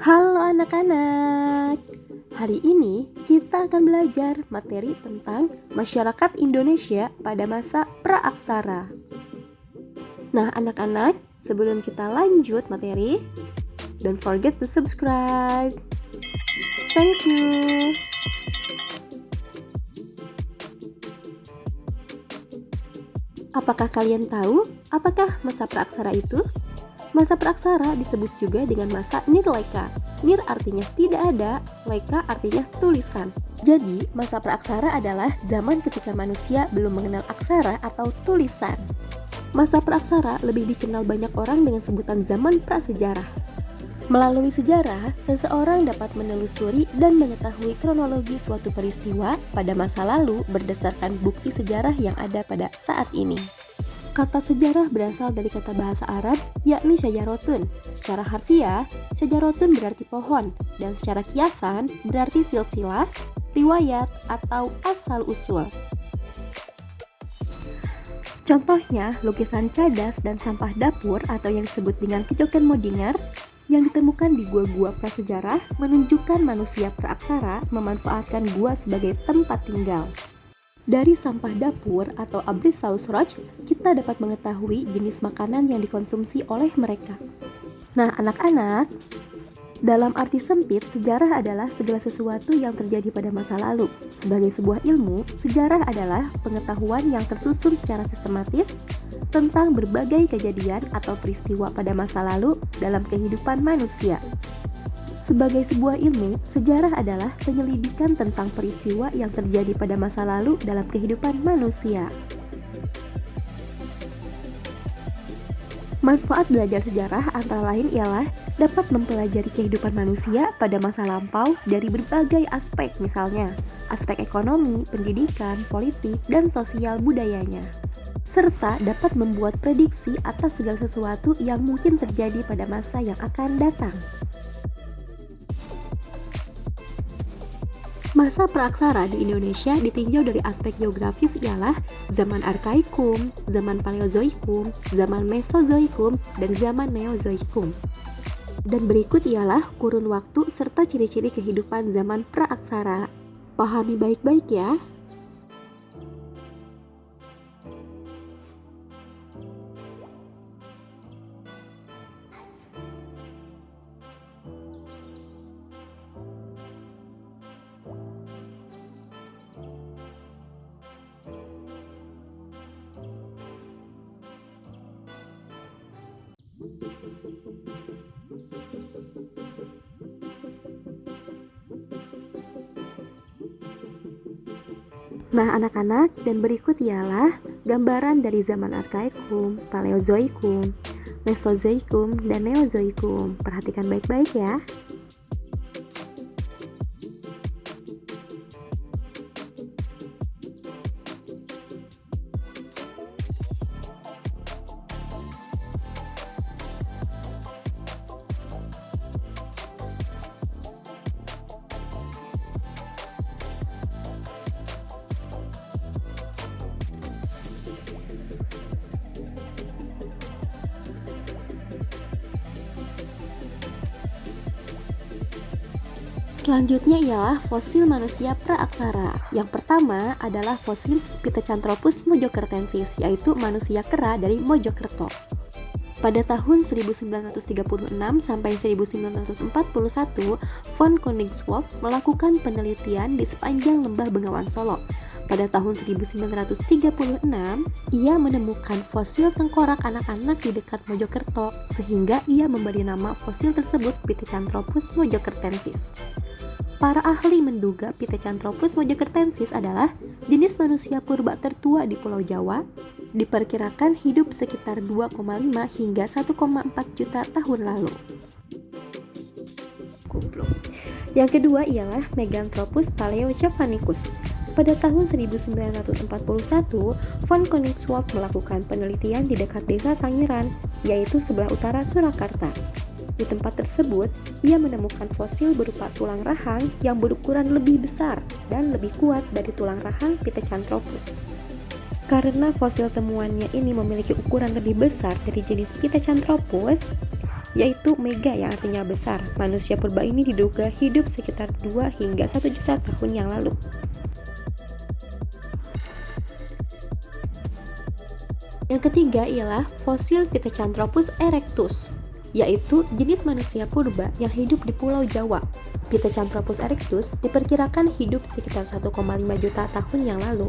Halo anak-anak, hari ini kita akan belajar materi tentang masyarakat Indonesia pada masa praaksara. Nah anak-anak, sebelum kita lanjut materi, don't forget to subscribe. Thank you. Apakah kalian tahu apakah masa praaksara itu? Masa praaksara disebut juga dengan masa nirleka. Nir artinya tidak ada, leka artinya tulisan. Jadi, masa praaksara adalah zaman ketika manusia belum mengenal aksara atau tulisan. Masa praaksara lebih dikenal banyak orang dengan sebutan zaman prasejarah. Melalui sejarah, seseorang dapat menelusuri dan mengetahui kronologi suatu peristiwa pada masa lalu berdasarkan bukti sejarah yang ada pada saat ini. Kata sejarah berasal dari kata bahasa Arab, yakni syajarotun. Secara harfiah, syajarotun berarti pohon, dan secara kiasan berarti silsilah, riwayat, atau asal-usul. Contohnya, lukisan cadas dan sampah dapur atau yang disebut dengan Kejoken Modinger yang ditemukan di gua-gua prasejarah menunjukkan manusia praaksara memanfaatkan gua sebagai tempat tinggal. Dari sampah dapur atau abris sausroj, kita dapat mengetahui jenis makanan yang dikonsumsi oleh mereka. Nah, anak-anak, dalam arti sempit, sejarah adalah segala sesuatu yang terjadi pada masa lalu. Sebagai sebuah ilmu, sejarah adalah pengetahuan yang tersusun secara sistematis tentang berbagai kejadian atau peristiwa pada masa lalu dalam kehidupan manusia. Sebagai sebuah ilmu, sejarah adalah penyelidikan tentang peristiwa yang terjadi pada masa lalu dalam kehidupan manusia. Manfaat belajar sejarah antara lain ialah dapat mempelajari kehidupan manusia pada masa lampau dari berbagai aspek, misalnya aspek ekonomi, pendidikan, politik, dan sosial budayanya, serta dapat membuat prediksi atas segala sesuatu yang mungkin terjadi pada masa yang akan datang. Masa praaksara di Indonesia ditinjau dari aspek geografis ialah zaman Arkaikum, zaman Paleozoikum, zaman Mesozoikum, dan zaman Neozoikum. Dan berikut ialah kurun waktu serta ciri-ciri kehidupan zaman praaksara. Pahami baik-baik ya. Nah anak-anak, dan berikut ialah gambaran dari zaman Arkaikum, Paleozoikum, Mesozoikum, dan Neozoikum. Perhatikan baik-baik ya. Selanjutnya ialah fosil manusia praaksara. Yang pertama adalah fosil Pithecanthropus mojokertensis, yaitu manusia kera dari Mojokerto. Pada tahun 1936 sampai 1941, von Koningswald melakukan penelitian di sepanjang lembah Bengawan Solo. Pada tahun 1936, ia menemukan fosil tengkorak anak-anak di dekat Mojokerto, sehingga ia memberi nama fosil tersebut Pithecanthropus mojokertensis. Para ahli menduga Pithecanthropus mojokertensis adalah jenis manusia purba tertua di Pulau Jawa, diperkirakan hidup sekitar 2,5 hingga 1,4 juta tahun lalu. Yang kedua ialah Meganthropus paleochavanicus. Pada tahun 1941, von Koningswald melakukan penelitian di dekat desa Sangiran, yaitu sebelah utara Surakarta. Di tempat tersebut, ia menemukan fosil berupa tulang rahang yang berukuran lebih besar dan lebih kuat dari tulang rahang Pithecanthropus. Karena fosil temuannya ini memiliki ukuran lebih besar dari jenis Pithecanthropus, yaitu mega yang artinya besar. Manusia purba ini diduga hidup sekitar 2 hingga 1 juta tahun yang lalu. Yang ketiga ialah fosil Pithecanthropus erectus, yaitu jenis manusia purba yang hidup di Pulau Jawa. Pithecanthropus erectus diperkirakan hidup sekitar 1,5 juta tahun yang lalu.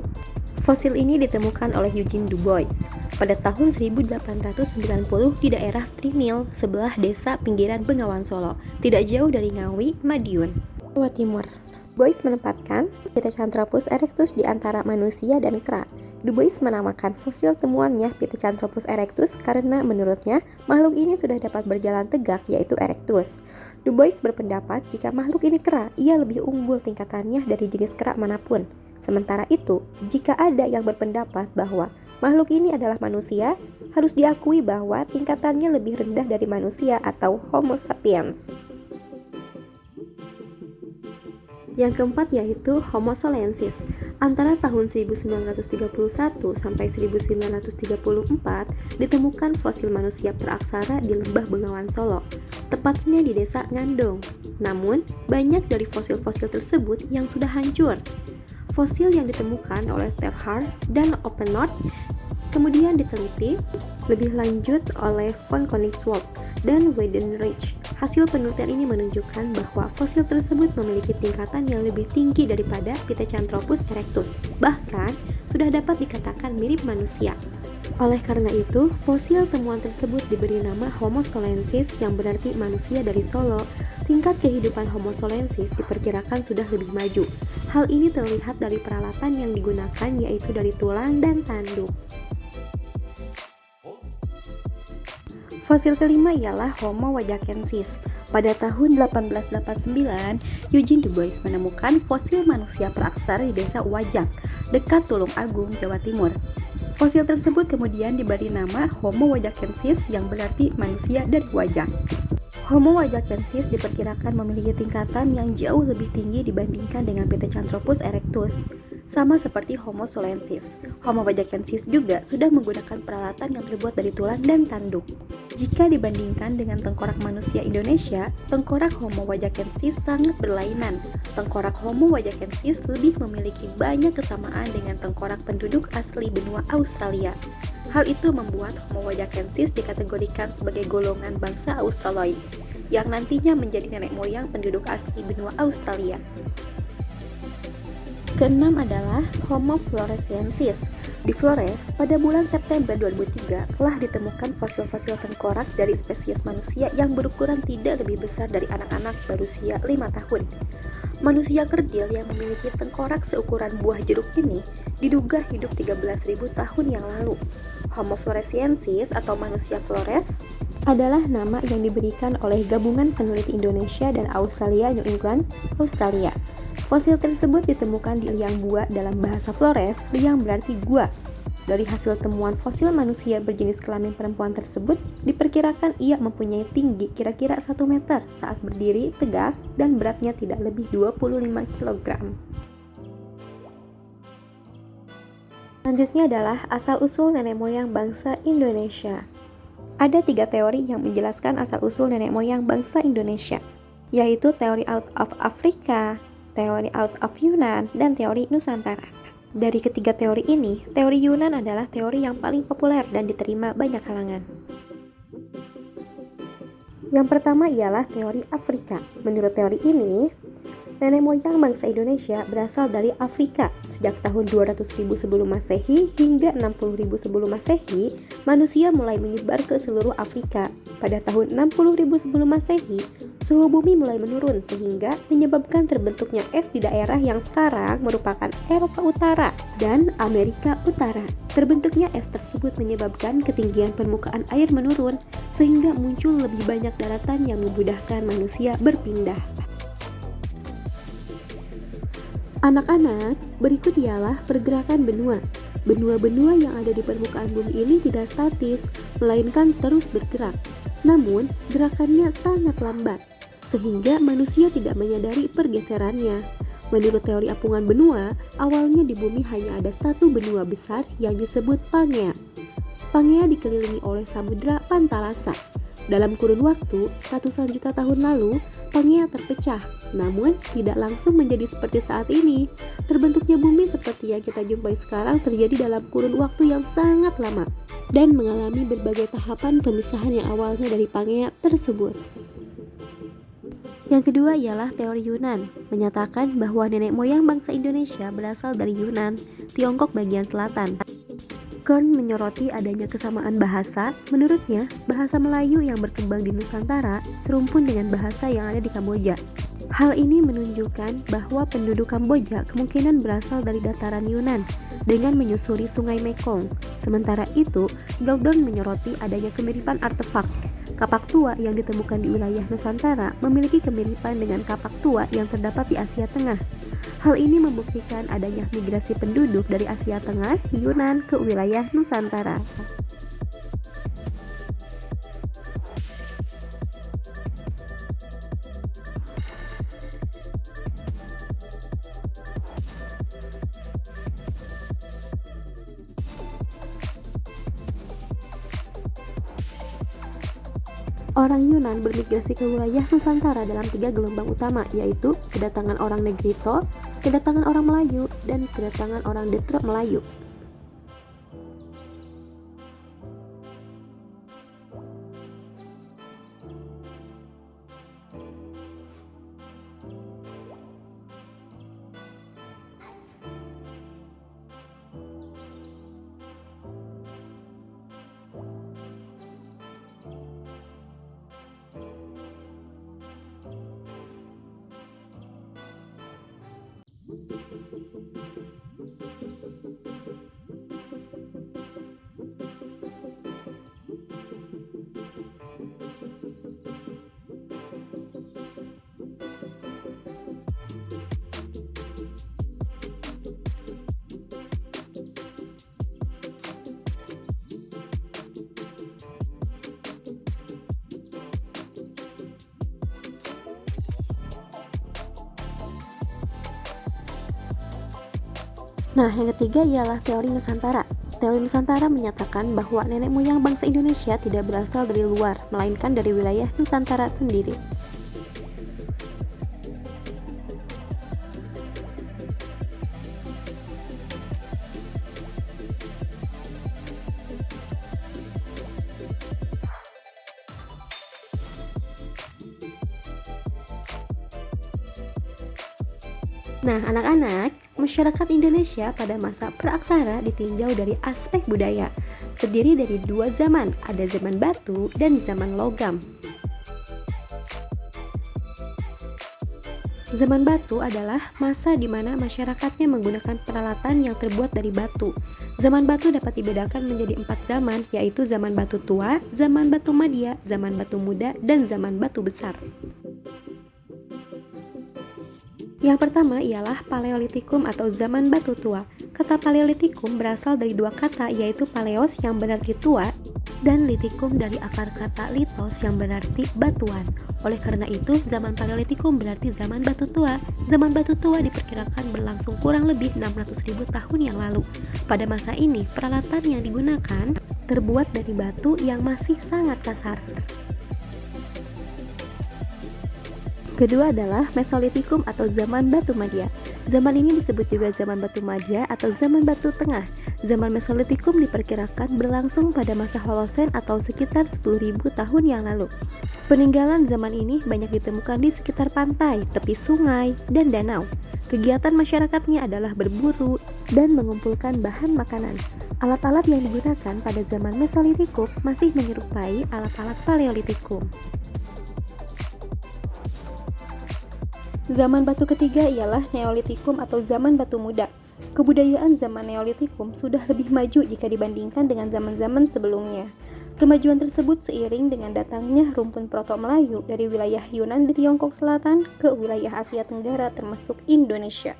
Fosil ini ditemukan oleh Eugene Du Bois pada tahun 1890 di daerah Trinil, sebelah desa pinggiran Bengawan Solo, tidak jauh dari Ngawi, Madiun, Jawa Timur. Bois menempatkan Pithecanthropus erectus di antara manusia dan kera. Du Bois menamakan fosil temuannya Pithecanthropus erectus karena menurutnya makhluk ini sudah dapat berjalan tegak, yaitu erectus. Du Bois berpendapat jika makhluk ini kera, ia lebih unggul tingkatannya dari jenis kera manapun. Sementara itu, jika ada yang berpendapat bahwa makhluk ini adalah manusia, harus diakui bahwa tingkatannya lebih rendah dari manusia atau Homo sapiens. Yang keempat yaitu Homo solensis. Antara tahun 1931 sampai 1934 ditemukan fosil manusia praaksara di lembah Bengawan Solo, tepatnya di desa Ngandong. Namun, banyak dari fosil-fosil tersebut yang sudah hancur. Fosil yang ditemukan oleh Telhar dan Oppenort kemudian diteliti lebih lanjut oleh von Koenigswald dan Weidenreich. Hasil penelitian ini menunjukkan bahwa fosil tersebut memiliki tingkatan yang lebih tinggi daripada Pithecanthropus erectus. Bahkan, sudah dapat dikatakan mirip manusia. Oleh karena itu, fosil temuan tersebut diberi nama Homo solensis yang berarti manusia dari Solo. Tingkat kehidupan Homo solensis diperkirakan sudah lebih maju. Hal ini terlihat dari peralatan yang digunakan, yaitu dari tulang dan tanduk. Fosil kelima ialah Homo wajakensis. Pada tahun 1889, Eugene Du Bois menemukan fosil manusia praaksara di desa Wajak, dekat Tulung Agung, Jawa Timur. Fosil tersebut kemudian diberi nama Homo wajakensis yang berarti manusia dari Wajak. Homo wajakensis diperkirakan memiliki tingkatan yang jauh lebih tinggi dibandingkan dengan Pithecanthropus erectus. Sama seperti Homo solensis, Homo wajakensis juga sudah menggunakan peralatan yang terbuat dari tulang dan tanduk. Jika dibandingkan dengan tengkorak manusia Indonesia, tengkorak Homo wajakensis sangat berlainan. Tengkorak Homo wajakensis lebih memiliki banyak kesamaan dengan tengkorak penduduk asli benua Australia. Hal itu membuat Homo wajakensis dikategorikan sebagai golongan bangsa Australoid, yang nantinya menjadi nenek moyang penduduk asli benua Australia. Keenam adalah Homo floresiensis. Di Flores, pada bulan September 2003 telah ditemukan fosil-fosil tengkorak dari spesies manusia yang berukuran tidak lebih besar dari anak-anak berusia 5 tahun. Manusia kerdil yang memiliki tengkorak seukuran buah jeruk ini diduga hidup 13.000 tahun yang lalu. Homo floresiensis atau manusia Flores adalah nama yang diberikan oleh Gabungan Peneliti Indonesia dan Australia New England, Australia. Fosil tersebut ditemukan di liang gua dalam bahasa Flores, liang berarti gua. Dari hasil temuan fosil manusia berjenis kelamin perempuan tersebut, diperkirakan ia mempunyai tinggi kira-kira 1 meter saat berdiri tegak dan beratnya tidak lebih 25 kg. Selanjutnya adalah asal-usul nenek moyang bangsa Indonesia. Ada 3 teori yang menjelaskan asal-usul nenek moyang bangsa Indonesia, yaitu teori out of Africa, teori out of Yunan, dan teori Nusantara. Dari ketiga teori ini, teori Yunan adalah teori yang paling populer dan diterima banyak kalangan. Yang pertama ialah teori Afrika. Menurut teori ini, nenek moyang bangsa Indonesia berasal dari Afrika. Sejak tahun 200.000 sebelum Masehi hingga 60.000 sebelum Masehi, manusia mulai menyebar ke seluruh Afrika. Pada tahun 60.000 sebelum Masehi, suhu bumi mulai menurun sehingga menyebabkan terbentuknya es di daerah yang sekarang merupakan Eropa Utara dan Amerika Utara. Terbentuknya es tersebut menyebabkan ketinggian permukaan air menurun sehingga muncul lebih banyak daratan yang memudahkan manusia berpindah. Anak-anak, berikut ialah pergerakan benua. Benua-benua yang ada di permukaan bumi ini tidak statis, melainkan terus bergerak. Namun, gerakannya sangat lambat, sehingga manusia tidak menyadari pergeserannya. Menurut teori apungan benua, awalnya di bumi hanya ada satu benua besar yang disebut Pangea. Pangea dikelilingi oleh samudra Pantalasa. Dalam kurun waktu ratusan juta tahun lalu, Pangea terpecah, namun tidak langsung menjadi seperti saat ini. Terbentuknya bumi seperti yang kita jumpai sekarang terjadi dalam kurun waktu yang sangat lama dan mengalami berbagai tahapan pemisahan yang awalnya dari Pangea tersebut. Yang kedua ialah teori Yunan, menyatakan bahwa nenek moyang bangsa Indonesia berasal dari Yunan, Tiongkok bagian selatan. Kern menyoroti adanya kesamaan bahasa. Menurutnya, bahasa Melayu yang berkembang di Nusantara serumpun dengan bahasa yang ada di Kamboja. Hal ini menunjukkan bahwa penduduk Kamboja kemungkinan berasal dari dataran Yunan dengan menyusuri sungai Mekong. Sementara itu, Geldern menyoroti adanya kemiripan artefak. Kapak tua yang ditemukan di wilayah Nusantara memiliki kemiripan dengan kapak tua yang terdapat di Asia Tengah. Hal ini membuktikan adanya migrasi penduduk dari Asia Tengah, Yunan, ke wilayah Nusantara. Orang Yunan bermigrasi ke wilayah Nusantara dalam 3 gelombang utama, yaitu kedatangan orang Negrito, kedatangan orang Melayu, dan kedatangan orang Detro Melayu. Nah, yang ketiga ialah teori Nusantara. Teori Nusantara menyatakan bahwa nenek moyang bangsa Indonesia tidak berasal dari luar, melainkan dari wilayah Nusantara sendiri. Nah, anak-anak, masyarakat Indonesia pada masa praaksara ditinjau dari aspek budaya. Terdiri dari 2 zaman, ada zaman batu dan zaman logam. Zaman batu adalah masa di mana masyarakatnya menggunakan peralatan yang terbuat dari batu. Zaman batu dapat dibedakan menjadi 4 zaman, yaitu zaman batu tua, zaman batu madya, zaman batu muda, dan zaman batu besar. Yang pertama ialah Paleolitikum atau zaman batu tua. Kata Paleolitikum berasal dari 2 kata, yaitu paleos yang berarti tua dan litikum dari akar kata litos yang berarti batuan. Oleh karena itu, zaman Paleolitikum berarti zaman batu tua. Zaman batu tua diperkirakan berlangsung kurang lebih 600.000 tahun yang lalu. Pada masa ini, peralatan yang digunakan terbuat dari batu yang masih sangat kasar. Kedua adalah Mesolitikum atau zaman batu madya. Zaman ini disebut juga zaman batu madya atau zaman batu tengah. Zaman Mesolitikum diperkirakan berlangsung pada masa Holosen atau sekitar 10.000 tahun yang lalu. Peninggalan zaman ini banyak ditemukan di sekitar pantai, tepi sungai, dan danau. Kegiatan masyarakatnya adalah berburu dan mengumpulkan bahan makanan. Alat-alat yang digunakan pada zaman Mesolitikum masih menyerupai alat-alat Paleolitikum. Zaman batu ketiga ialah Neolitikum atau zaman batu muda. Kebudayaan zaman Neolitikum sudah lebih maju jika dibandingkan dengan zaman-zaman sebelumnya. Kemajuan tersebut seiring dengan datangnya rumpun Proto-Melayu dari wilayah Yunan di Tiongkok Selatan ke wilayah Asia Tenggara termasuk Indonesia.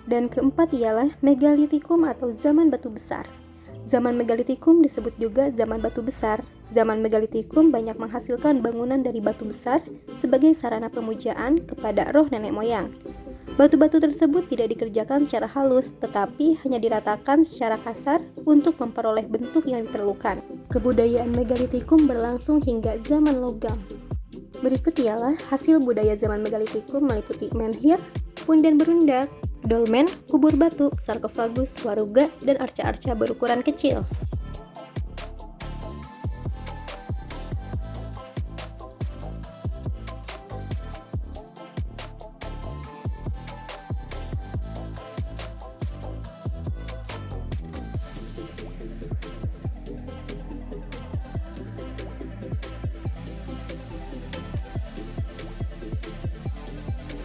Dan keempat ialah Megalitikum atau zaman batu besar. Zaman Megalitikum disebut juga zaman batu besar. Zaman Megalitikum banyak menghasilkan bangunan dari batu besar sebagai sarana pemujaan kepada roh nenek moyang. Batu-batu tersebut tidak dikerjakan secara halus, tetapi hanya diratakan secara kasar untuk memperoleh bentuk yang diperlukan. Kebudayaan megalitikum berlangsung hingga zaman logam. Berikut ialah hasil budaya zaman megalitikum meliputi menhir, punden berundak, dolmen, kubur batu, sarkofagus, waruga, dan arca-arca berukuran kecil.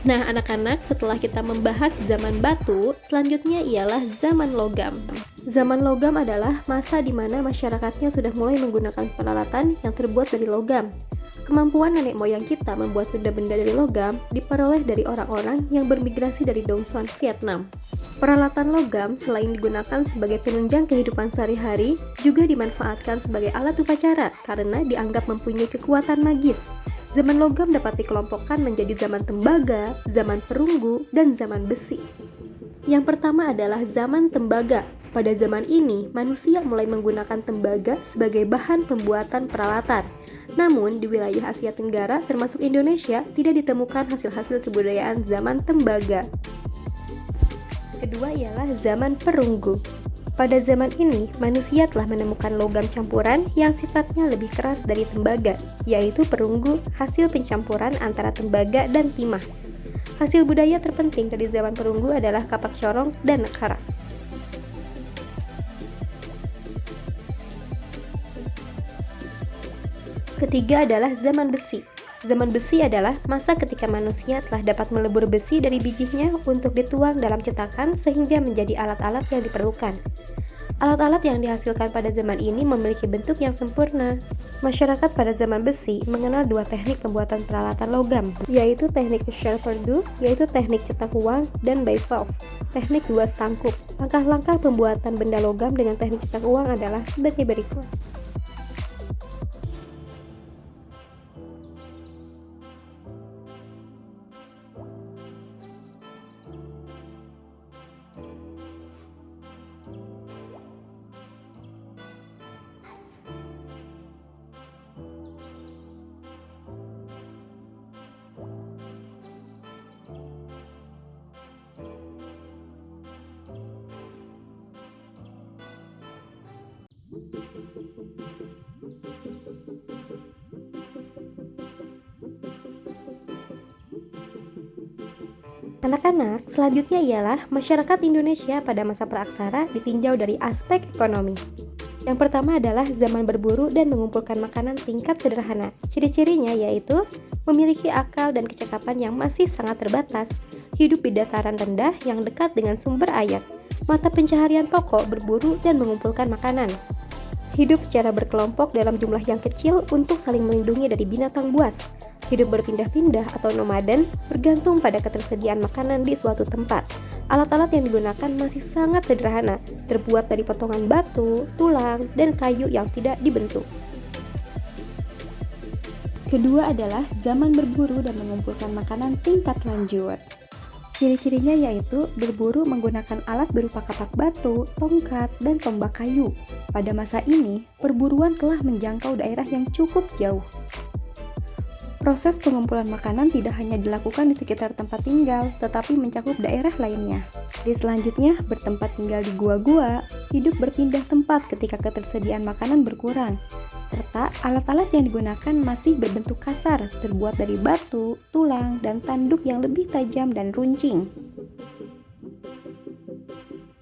Nah, anak-anak, setelah kita membahas zaman batu, selanjutnya ialah zaman logam. Zaman logam adalah masa di mana masyarakatnya sudah mulai menggunakan peralatan yang terbuat dari logam. Kemampuan nenek moyang kita membuat benda-benda dari logam diperoleh dari orang-orang yang bermigrasi dari Dong Xuan, Vietnam. Peralatan logam selain digunakan sebagai penunjang kehidupan sehari-hari, juga dimanfaatkan sebagai alat upacara karena dianggap mempunyai kekuatan magis. Zaman logam dapat dikelompokkan menjadi zaman tembaga, zaman perunggu, dan zaman besi. Yang pertama adalah zaman tembaga. Pada zaman ini, manusia mulai menggunakan tembaga sebagai bahan pembuatan peralatan. Namun, di wilayah Asia Tenggara termasuk Indonesia tidak ditemukan hasil-hasil kebudayaan zaman tembaga. Kedua ialah zaman perunggu. Pada zaman ini, manusia telah menemukan logam campuran yang sifatnya lebih keras dari tembaga, yaitu perunggu, hasil pencampuran antara tembaga dan timah. Hasil budaya terpenting dari zaman perunggu adalah kapak corong dan nekara. Ketiga adalah zaman besi. Zaman besi adalah masa ketika manusia telah dapat melebur besi dari bijinya untuk dituang dalam cetakan sehingga menjadi alat-alat yang diperlukan. Alat-alat yang dihasilkan pada zaman ini memiliki bentuk yang sempurna. Masyarakat pada zaman besi mengenal dua teknik pembuatan peralatan logam, yaitu teknik Shell-Purdue, yaitu teknik cetak uang, dan bivalve, teknik dua setangkup. Langkah-langkah pembuatan benda logam dengan teknik cetak uang adalah sebagai berikut. Anak-anak, selanjutnya ialah masyarakat Indonesia pada masa praaksara ditinjau dari aspek ekonomi. Yang pertama adalah zaman berburu dan mengumpulkan makanan tingkat sederhana. Ciri-cirinya yaitu memiliki akal dan kecakapan yang masih sangat terbatas, hidup di dataran rendah yang dekat dengan sumber air, mata pencaharian pokok berburu dan mengumpulkan makanan. Hidup secara berkelompok dalam jumlah yang kecil untuk saling melindungi dari binatang buas. Hidup berpindah-pindah atau nomaden bergantung pada ketersediaan makanan di suatu tempat. Alat-alat yang digunakan masih sangat sederhana, terbuat dari potongan batu, tulang, dan kayu yang tidak dibentuk. Kedua adalah zaman berburu dan mengumpulkan makanan tingkat lanjut. Ciri-cirinya yaitu berburu menggunakan alat berupa kapak batu, tongkat, dan tombak kayu. Pada masa ini, perburuan telah menjangkau daerah yang cukup jauh. Proses pengumpulan makanan tidak hanya dilakukan di sekitar tempat tinggal, tetapi mencakup daerah lainnya. Selanjutnya, bertempat tinggal di gua-gua, hidup berpindah tempat ketika ketersediaan makanan berkurang, serta alat-alat yang digunakan masih berbentuk kasar, terbuat dari batu, tulang, dan tanduk yang lebih tajam dan runcing.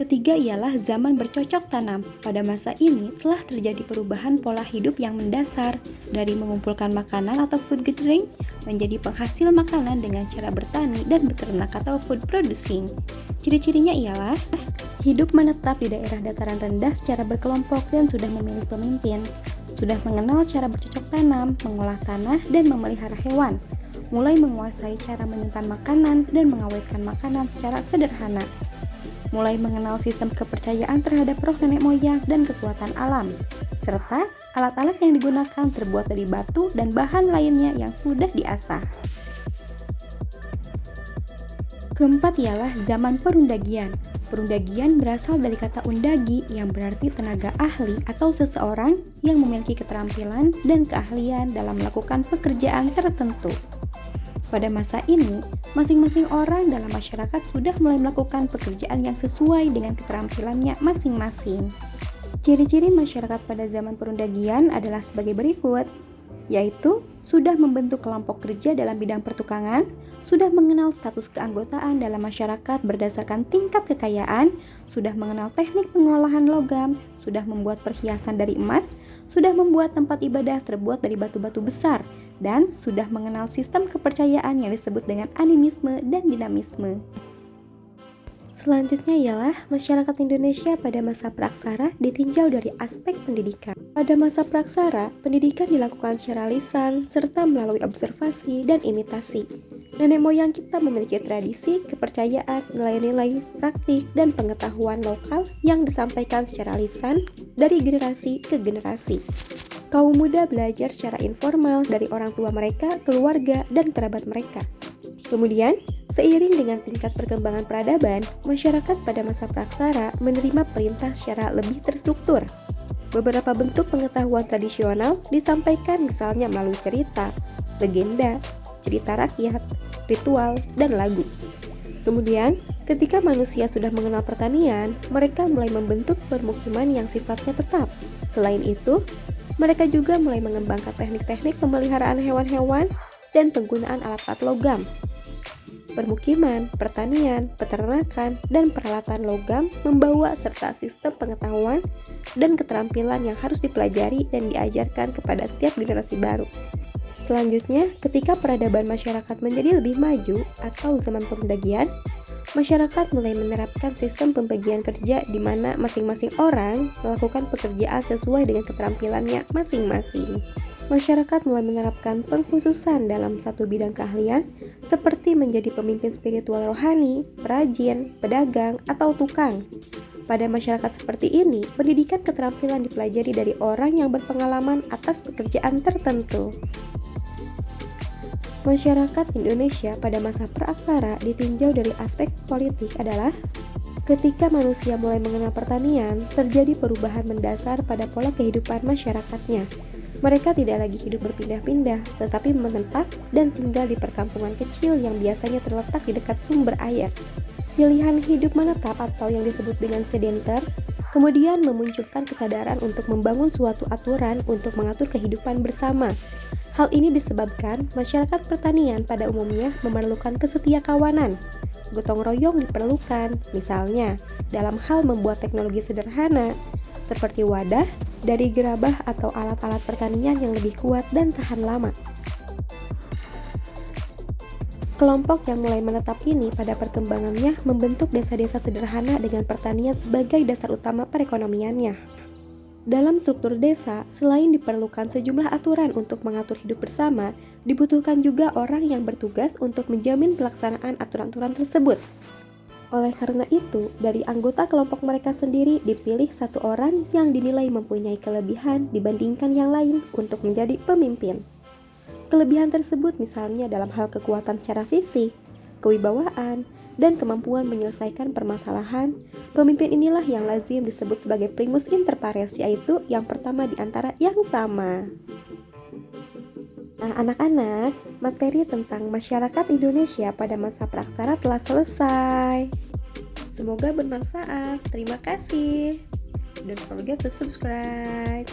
Ketiga ialah zaman bercocok tanam. Pada masa ini telah terjadi perubahan pola hidup yang mendasar dari mengumpulkan makanan atau food gathering menjadi penghasil makanan dengan cara bertani dan beternak atau food producing. Ciri-cirinya ialah hidup menetap di daerah dataran rendah secara berkelompok dan sudah memilih pemimpin, sudah mengenal cara bercocok tanam, mengolah tanah, dan memelihara hewan, mulai menguasai cara menyimpan makanan dan mengawetkan makanan secara sederhana, mulai mengenal sistem kepercayaan terhadap roh nenek moyang dan kekuatan alam, serta alat-alat yang digunakan terbuat dari batu dan bahan lainnya yang sudah diasah. Keempat ialah zaman perundagian. Perundagian berasal dari kata undagi yang berarti tenaga ahli atau seseorang yang memiliki keterampilan dan keahlian dalam melakukan pekerjaan tertentu. Pada masa ini, masing-masing orang dalam masyarakat sudah mulai melakukan pekerjaan yang sesuai dengan keterampilannya masing-masing. Ciri-ciri masyarakat pada zaman perundagian adalah sebagai berikut, yaitu sudah membentuk kelompok kerja dalam bidang pertukangan, sudah mengenal status keanggotaan dalam masyarakat berdasarkan tingkat kekayaan, sudah mengenal teknik pengolahan logam, sudah membuat perhiasan dari emas, sudah membuat tempat ibadah terbuat dari batu-batu besar, dan sudah mengenal sistem kepercayaan yang disebut dengan animisme dan dinamisme. Selanjutnya ialah masyarakat Indonesia pada masa praksara ditinjau dari aspek pendidikan. Pada masa praksara, pendidikan dilakukan secara lisan serta melalui observasi dan imitasi. Nenek moyang kita memiliki tradisi, kepercayaan, nilai-nilai, praktik, dan pengetahuan lokal yang disampaikan secara lisan dari generasi ke generasi. Kaum muda belajar secara informal dari orang tua mereka, keluarga, dan kerabat mereka. Kemudian, seiring dengan tingkat perkembangan peradaban, masyarakat pada masa praksara menerima perintah secara lebih terstruktur. Beberapa bentuk pengetahuan tradisional disampaikan misalnya melalui cerita, legenda, cerita rakyat, ritual, dan lagu. Kemudian, ketika manusia sudah mengenal pertanian, mereka mulai membentuk permukiman yang sifatnya tetap. Selain itu, mereka juga mulai mengembangkan teknik-teknik pemeliharaan hewan-hewan dan penggunaan alat-alat logam. Permukiman, pertanian, peternakan, dan peralatan logam membawa serta sistem pengetahuan dan keterampilan yang harus dipelajari dan diajarkan kepada setiap generasi baru. Selanjutnya, ketika peradaban masyarakat menjadi lebih maju atau zaman perundagian, masyarakat mulai menerapkan sistem pembagian kerja di mana masing-masing orang melakukan pekerjaan sesuai dengan keterampilannya masing-masing. Masyarakat mulai menerapkan pengkhususan dalam satu bidang keahlian seperti menjadi pemimpin spiritual rohani, perajin, pedagang, atau tukang. Pada masyarakat seperti ini, pendidikan keterampilan dipelajari dari orang yang berpengalaman atas pekerjaan tertentu. Masyarakat Indonesia pada masa praaksara ditinjau dari aspek politik adalah ketika manusia mulai mengenal pertanian, terjadi perubahan mendasar pada pola kehidupan masyarakatnya. Mereka tidak lagi hidup berpindah-pindah, tetapi menetap dan tinggal di perkampungan kecil yang biasanya terletak di dekat sumber air. Pilihan hidup menetap atau yang disebut dengan sedenter, kemudian memunculkan kesadaran untuk membangun suatu aturan untuk mengatur kehidupan bersama. Hal ini disebabkan masyarakat pertanian pada umumnya memerlukan kesetiakawanan. Gotong royong diperlukan, misalnya dalam hal membuat teknologi sederhana, seperti wadah dari gerabah atau alat-alat pertanian yang lebih kuat dan tahan lama. Kelompok yang mulai menetap ini pada perkembangannya membentuk desa-desa sederhana dengan pertanian sebagai dasar utama perekonomiannya. Dalam struktur desa, selain diperlukan sejumlah aturan untuk mengatur hidup bersama, dibutuhkan juga orang yang bertugas untuk menjamin pelaksanaan aturan-aturan tersebut. Oleh karena itu, dari anggota kelompok mereka sendiri dipilih satu orang yang dinilai mempunyai kelebihan dibandingkan yang lain untuk menjadi pemimpin. Kelebihan tersebut misalnya dalam hal kekuatan secara fisik, kewibawaan, dan kemampuan menyelesaikan permasalahan. Pemimpin inilah yang lazim disebut sebagai primus inter pares, yaitu yang pertama di antara yang sama. Nah, anak-anak, materi tentang masyarakat Indonesia pada masa praksara telah selesai. Semoga bermanfaat. Terima kasih. Don't forget to subscribe.